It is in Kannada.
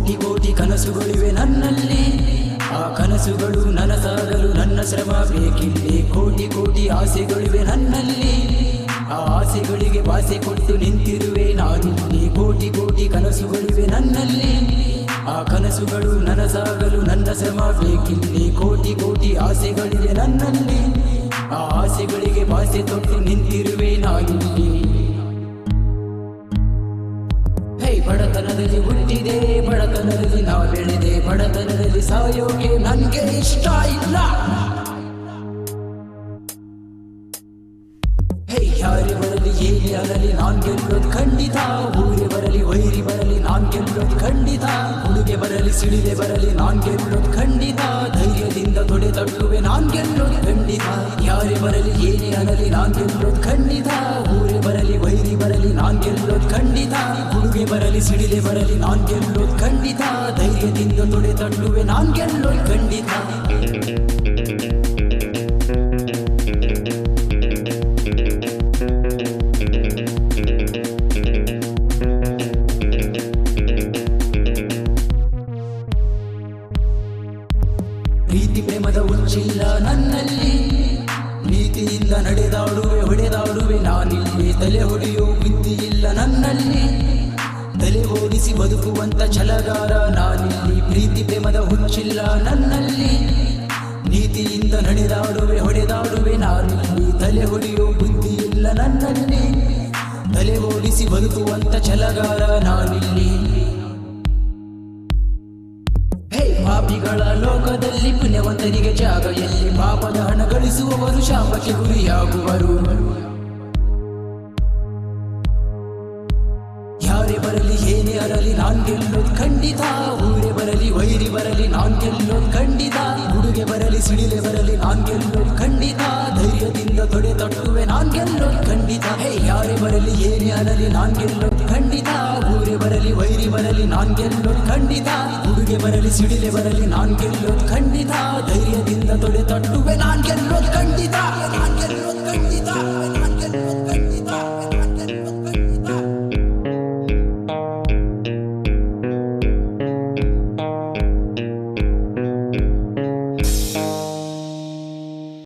ಕೋಟಿ ಕೋಟಿ ಕನಸುಗಳಿವೆ ನನ್ನಲ್ಲಿ, ಆ ಕನಸುಗಳು ನನಸಾಗಲು ನನ್ನ ಶ್ರಮ ಬೇಕಿದೆ. ಕೋಟಿ ಕೋಟಿ ಆಸೆಗಳಿವೆ ನನ್ನಲ್ಲಿ, ಆ ಆಸೆಗಳಿಗೆ ಭಾಷೆ ಕೊಟ್ಟು ನಿಂತಿರುವೆ ನಾನಿಲ್ಲಿ. ಕೋಟಿ ಕೋಟಿ ಕನಸುಗಳಿವೆ ನನ್ನಲ್ಲಿ, ಆ ಕನಸುಗಳು ನನಸಾಗಲು ನನ್ನ ಶ್ರಮ ಬೇಕಿಲ್ಲಿ. ಕೋಟಿ ಕೋಟಿ ಆಸೆಗಳಿವೆ ನನ್ನಲ್ಲಿ, ಆ ಆಸೆಗಳಿಗೆ ಭಾಷೆ ತೊಟ್ಟು ನಿಂತಿರುವೆ ನಾನಿಲ್ಲಿ. ಬಡತನದಲ್ಲಿ ಹುಟ್ಟಿದೆ, ಬಡತನದಲ್ಲಿ ನಾ ಬೆಳೆದೆ, ಬಡತನದಲ್ಲಿ ಸಾಯೋಕೆ ನನ್ಗೆ ಇಷ್ಟ ಇಲ್ಲ. ಯಾರೇ ಬರಲಿ ಏನೇ ಆಗಲಿ ನಾನ್ ಗೆಲ್ಲೋದು ಖಂಡಿತ, ಊರೇ ಬರಲಿ ವೈರಿ ಬರಲಿ ನಾನ್ ಗೆಲ್ಲೋದು ಖಂಡಿತ, ಹುಡುಗೆ ಬರಲಿ ಸಿಡಿಲೆ ಬರಲಿ ನಾನ್ ಗೆಲ್ಲೋದು ಖಂಡಿತ, ಧೈರ್ಯದಿಂದ ತೊಡೆ ತಟ್ಟುವೆ ನಾನ್ ಗೆಲ್ಲೋದು ಖಂಡಿತ. ಯಾರೇ ಬರಲಿ ಏನೇ ಆಗಲಿ ನಾನ್ ಗೆಲ್ಲೋದು ಖಂಡಿತ, ಊರೇ ಬರಲಿ ವೈರಿ ಬರಲಿ ನಾನ್ ಗೆಲ್ಲೋದು ಖಂಡಿತ, ಹುಡುಗೆ ಬರಲಿ ಸಿಡಿಲೆ ಬರಲಿ ನಾನ್ ಗೆಲ್ಲೋದು ಖಂಡಿತ, ಧೈರ್ಯದಿಂದ ತೊಡೆ ತಟ್ಟುವೆ ನಾನ್ ಗೆಲ್ಲೋದು ಖಂಡಿತ. ಪ್ರೀತಿ ಪ್ರೇಮದ ಹುಚ್ಚಿಲ್ಲ ನನ್ನಲ್ಲಿ, ನೀತಿಯಿಂದ ನಡೆದಾಡುವೆ ಹೊಡೆದಾಡುವೆ ನಾನಿಲ್ಲಿ. ತಲೆ ಹೊಡೆಯೋ ಬುದ್ಧಿ ಇಲ್ಲ ನನ್ನಲ್ಲಿ, ತಲೆ ಓಡಿಸಿ ಬದುಕುವಂತ ಛಲಗಾರ ನಾನಿಲ್ಲಿ. ಪ್ರೀತಿ ಪ್ರೇಮದ ಹುಚ್ಚಿಲ್ಲ ನನ್ನಲ್ಲಿ, ನೀತಿಯಿಂದ ನಡೆದಾಡುವೆ ಹೊಡೆದಾಡುವೆ ನಾನಿಲ್ಲಿ. ತಲೆ ಹೊಡೆಯೋ ಬುದ್ಧಿ ಇಲ್ಲ ನನ್ನಲ್ಲಿ, ತಲೆ ಓಡಿಸಿ ಬದುಕುವಂತ ಛಲಗಾರ ನಾನಿಲ್ಲಿ. ಪಾಪಿಗಳ ಲೋಕದಲ್ಲಿ ಪುಣ್ಯವಂತರಿಗೆ ಜಾಗ ಎಲ್ಲಿ, ಪಾಪದ ಹಣ ಗಳಿಸುವವರು ಶಾಪಕ್ಕೆ ಗುರಿಯಾಗುವರು. ಯಾರೇ ಬರಲಿ ಏನೇ ಅರಲಿ ನಾನ್ ಗೆಲ್ಲೋದು ಖಂಡಿತ, ಊರೇ ಬರಲಿ ವೈರಿ ಬರಲಿ ನಾನ್ ಗೆಲ್ಲೋದು ಖಂಡಿತ, ಹುಡುಗೆ ಬರಲಿ ಸಿಡಿಲೆ ಬರಲಿ ನಾನ್ ಗೆಲ್ಲೋದು ಖಂಡಿತ, ಧೈರ್ಯದಿಂದ ತೊಡೆ ತಟ್ಟುವೆ ನಾನ್ ಗೆಲ್ಲೋದು ಖಂಡಿತ. ಯಾರೇ ಬರಲಿ ಏನೇ ಅರಲಿ ನಾನ್ ಗೆಲ್ಲೋದು ಖಂಡಿತ, ಊರೇ ಬರಲಿ ವೈರಿ ಬರಲಿ ನಾನ್ ಗೆಲ್ಲೋದು ಖಂಡಿತ, ಹುಡುಗೆ ಬರಲಿ ಸಿಡಿಲೆ ಬರಲಿ ನಾನ್ ಗೆಲ್ಲೋದು ಖಂಡಿತ, ಧೈರ್ಯದಿಂದ ತೊಡೆ ತಟ್ಟುವೆ ನಾನ್ ಗೆಲ್ಲೋದು ಖಂಡಿತ, ನಾನ್ ಗೆಲ್ಲೋದು